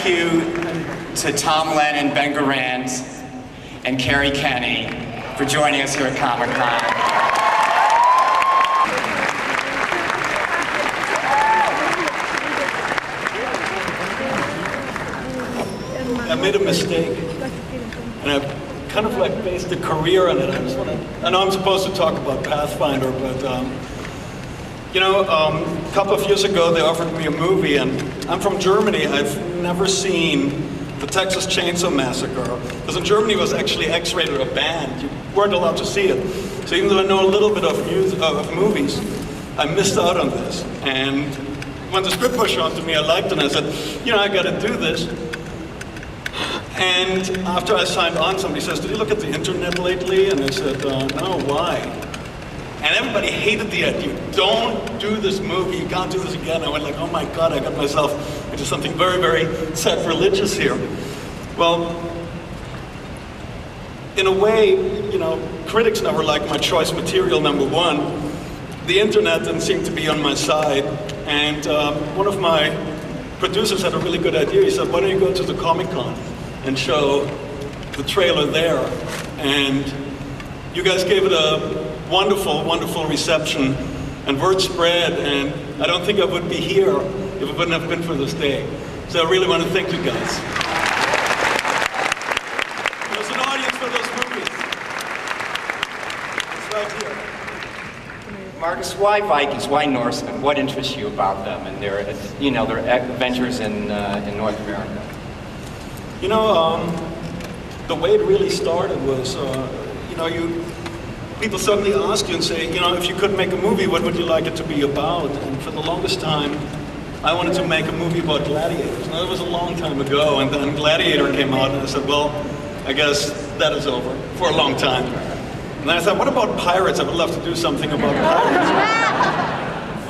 thank you to Tom Lennon, Ben Garant, and Carrie Kenny for joining us here at Comic-Con. I made a mistake, and I've kind of like based a career on it. I know I'm supposed to talk about Pathfinder, but you know, a couple of years ago they offered me a movie, and I'm from Germany. I've never seen the Texas Chainsaw Massacre, because in Germany it was actually X-rated or banned. You weren't allowed to see it. So even though I know a little bit of movies, I missed out on this. And when the script was shown to me, I liked it, and I said, you know, I got to do this. And after I signed on, somebody says, did you look at the internet lately? And I said, no, why? And everybody hated the idea. Don't do this movie, you can't do this again. I went like, oh my God, I got myself into something very, very sacrilegious here. Well, in a way, you know, critics never liked my choice material, number one. The internet didn't seem to be on my side. And one of my producers had a really good idea. He said, why don't you go to the Comic-Con and show the trailer there? And you guys gave it a wonderful, wonderful reception, and word spread, and I don't think I would be here if it wouldn't have been for this day. So I really want to thank you guys. There's an audience for those movies. It's right here. Marcus, why Vikings? Why Norsemen? What interests you about them and their, you know, their adventures in North America? You know, the way it really started was, you know, people suddenly ask you and say, you know, if you could make a movie, what would you like it to be about? And for the longest time, I wanted to make a movie about gladiators. Now, that was a long time ago, and then Gladiator came out, and I said, well, I guess that is over for a long time. And then I thought, what about pirates? I would love to do something about pirates.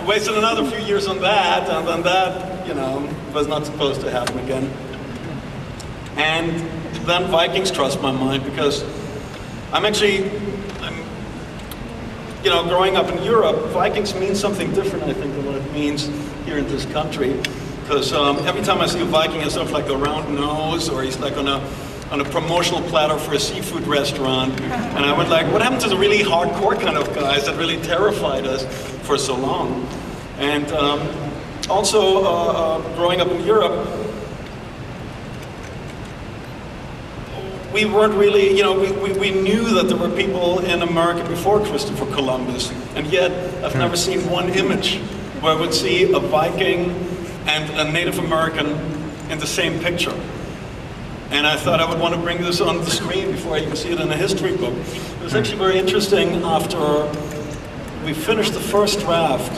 Wasted another few years on that, and then that, you know, was not supposed to happen again. And then Vikings crossed my mind, because you know, growing up in Europe, Vikings means something different, I think, than what it means here in this country. Because every time I see a Viking, it's sort of like a round nose, or he's like on a promotional platter for a seafood restaurant. And I would like, what happened to the really hardcore kind of guys that really terrified us for so long? And also, growing up in Europe, we weren't really, you know, we knew that there were people in America before Christopher Columbus, and yet I've never seen one image where I would see a Viking and a Native American in the same picture. And I thought I would want to bring this on the screen before I even see it in a history book. It was actually very interesting. After we finished the first draft,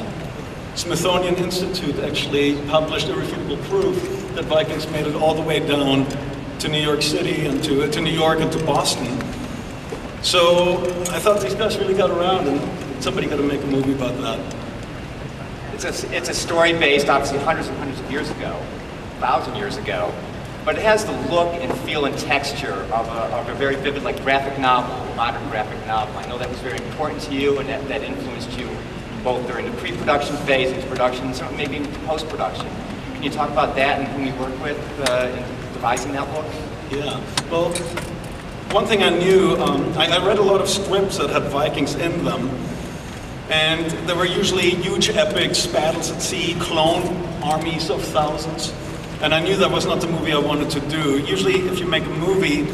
Smithsonian Institute actually published irrefutable proof that Vikings made it all the way down to New York City and to New York and to Boston. So I thought these guys really got around, and somebody got to make a movie about that. It's a story based, obviously, hundreds and hundreds of years ago, 1,000 years ago, but it has the look and feel and texture of a very vivid, like, graphic novel, modern graphic novel. I know that was very important to you, and that influenced you both during the pre-production phase, into production, and some, maybe into post-production. Can you talk about that and whom you worked with in devising that book? Yeah, well, one thing I knew, I read a lot of scripts that had Vikings in them, and there were usually huge epics, battles at sea, clone armies of thousands, and I knew that was not the movie I wanted to do. Usually if you make a movie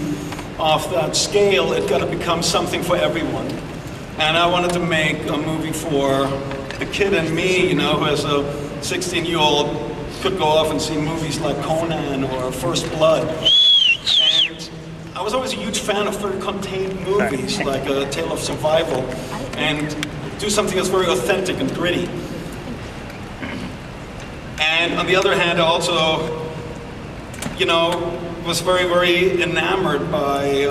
of that scale, it's got to become something for everyone. And I wanted to make a movie for the kid in me, you know, who has a 16-year-old could go off and see movies like Conan or First Blood. And I was always a huge fan of very contained movies, like A Tale of Survival, and do something that's very authentic and gritty. And on the other hand, I also, you know, was very, very enamored by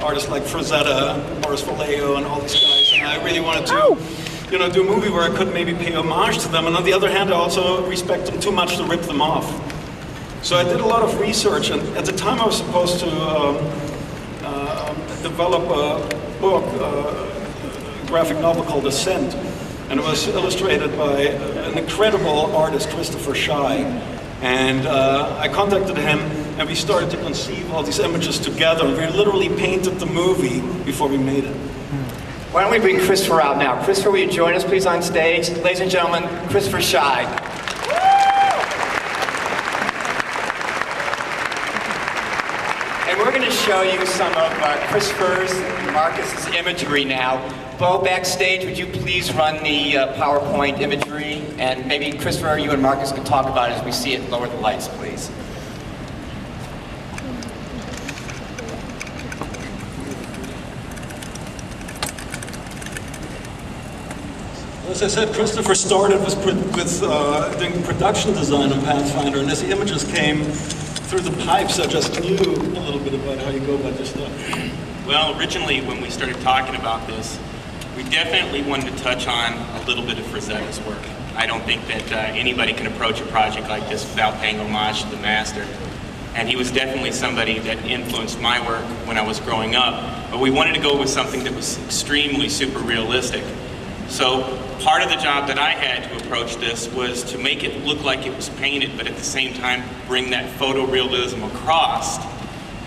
artists like Frazetta, Boris Vallejo, and all these guys, and I really wanted to, you know, do a movie where I could maybe pay homage to them, and on the other hand, I also respect them too much to rip them off. So I did a lot of research, and at the time I was supposed to develop a book, a graphic novel called Ascent, and it was illustrated by an incredible artist, Christopher Schei. And I contacted him, and we started to conceive all these images together. We literally painted the movie before we made it. Why don't we bring Christopher out now? Christopher, will you join us please on stage? Ladies and gentlemen, Christopher Scheid. And we're going to show you some of Christopher's and Marcus's imagery now. Bo, backstage, would you please run the PowerPoint imagery? And maybe Christopher, you and Marcus can talk about it as we see it. Lower the lights, please. As I said, Christopher started with doing production design on Pathfinder, and as the images came through the pipes, I just knew a little bit about how you go about your stuff. Well, originally when we started talking about this, we definitely wanted to touch on a little bit of Frazetta's work. I don't think that anybody can approach a project like this without paying homage to the master. And he was definitely somebody that influenced my work when I was growing up. But we wanted to go with something that was extremely super realistic. So part of the job that I had to approach this was to make it look like it was painted, but at the same time bring that photorealism across,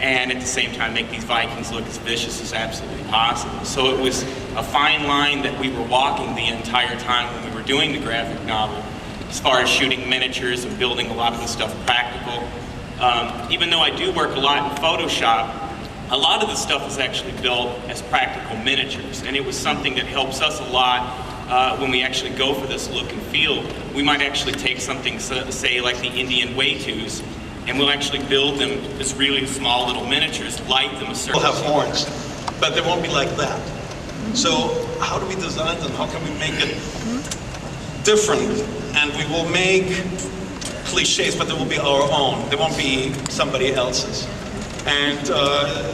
and at the same time make these Vikings look as vicious as absolutely possible. So it was a fine line that we were walking the entire time when we were doing the graphic novel, as far as shooting miniatures and building a lot of the stuff practical. Even though I do work a lot in Photoshop, a lot of the stuff is actually built as practical miniatures, and it was something that helps us a lot when we actually go for this look and feel. We might actually take something, say, like the Indian Waitus, and we'll actually build them as really small little miniatures, light them a certain... We'll have horns, but they won't be like that. So how do we design them? How can we make it different? And we will make cliches, but they will be our own. They won't be somebody else's. And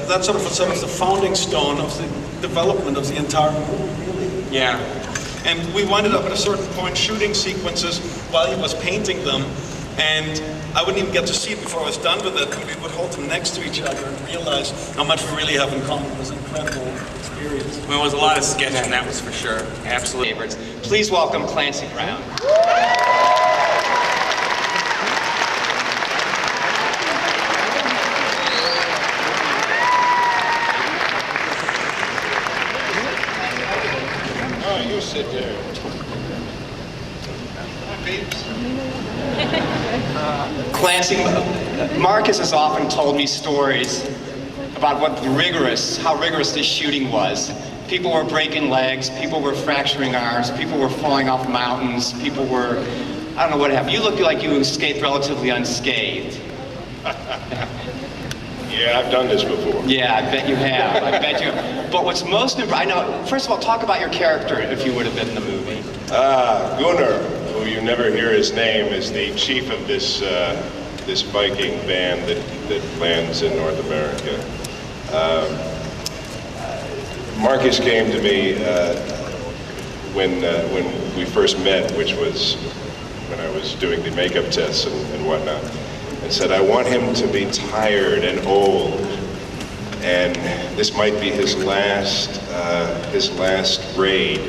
that's sort of the founding stone of the development of the entire movie, really. Yeah. And we winded up at a certain point shooting sequences while he was painting them, and I wouldn't even get to see it before I was done with it, and we would hold them next to each other and realize how much we really have in common. It was an incredible experience. Well, it was a lot of sketching, that was for sure. Absolutely. Favorites. Please welcome Clancy Brown. You sit there. Clancy, Marcus has often told me stories about how rigorous this shooting was. People were breaking legs, people were fracturing arms, people were falling off mountains, people were, I don't know what happened. You look like you escaped relatively unscathed. Yeah, I've done this before. Yeah, I bet you have. I bet you have. But what's most important, I know, first of all, talk about your character if you would have been in the movie. Gunnar, who you never hear his name, is the chief of this this Viking band that lands in North America. Marcus came to me when we first met, which was when I was doing the makeup tests and whatnot, and said, I want him to be tired and old, and this might be his last raid.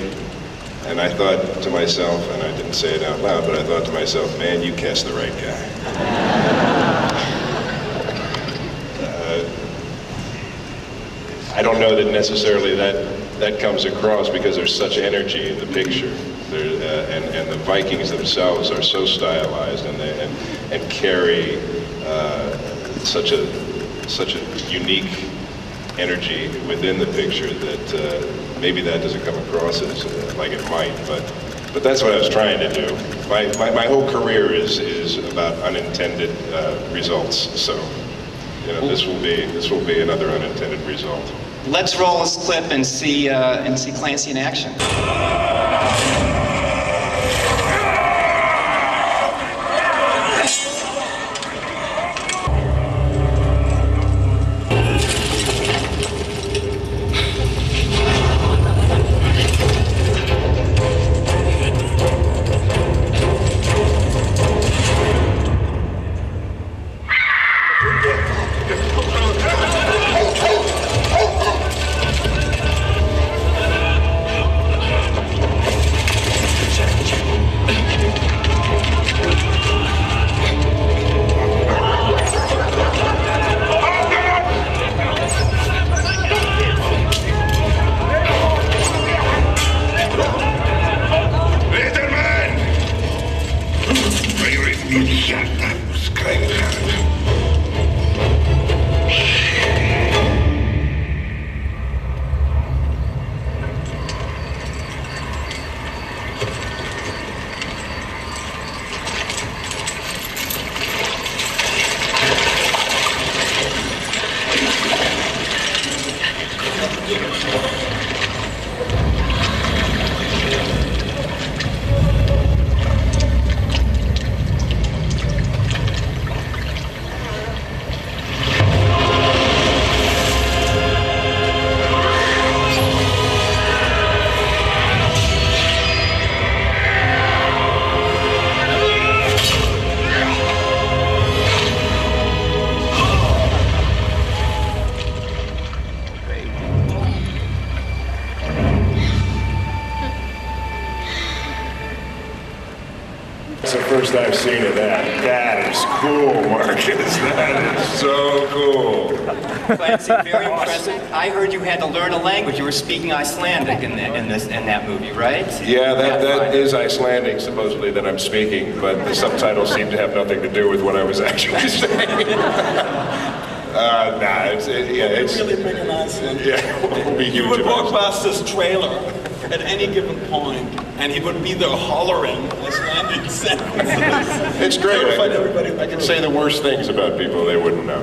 And I thought to myself, and I didn't say it out loud, but I thought to myself, man, you cast the right guy. I don't know that necessarily that comes across because there's such energy in the picture. And the Vikings themselves are so stylized and carry such a unique energy within the picture that maybe that doesn't come across as like it might, but that's what I was trying to do. My whole career is about unintended results. So, you know, this will be another unintended result. Let's roll this clip and see Clancy in action. first I've seen of that. That is cool, Marcus. That is so cool. Clancy, very impressive. I heard you had to learn a language. You were speaking Icelandic in that movie, right? Yeah, that is Icelandic, supposedly, that I'm speaking, but the subtitles seem to have nothing to do with what I was actually saying. It's really big in Iceland. Yeah, we'll be He huge. would walk past this trailer at any given point, and he would be there hollering Icelandic sentences. It's great. Terrified everybody. I can say the worst things about people they wouldn't know.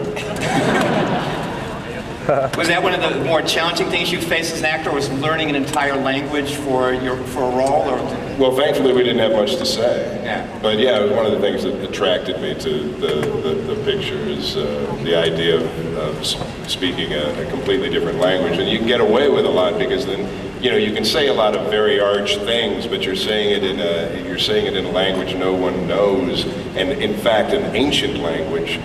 Was that one of the more challenging things you faced as an actor, was learning an entire language for a role? Or? Well, thankfully we didn't have much to say. Yeah. But yeah, it was one of the things that attracted me to the picture is the idea of speaking a completely different language. And you can get away with a lot because then, you can say a lot of very arch things, but you're saying it in a language no one knows, and in fact an ancient language.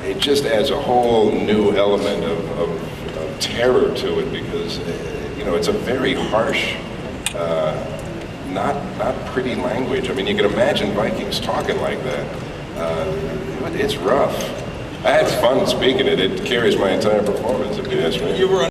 It just adds a whole new element of terror to it because, it's a very harsh, not pretty language. I mean, you can imagine Vikings talking like that. It's rough. I had fun speaking it. It carries my entire performance, if you ask me. You were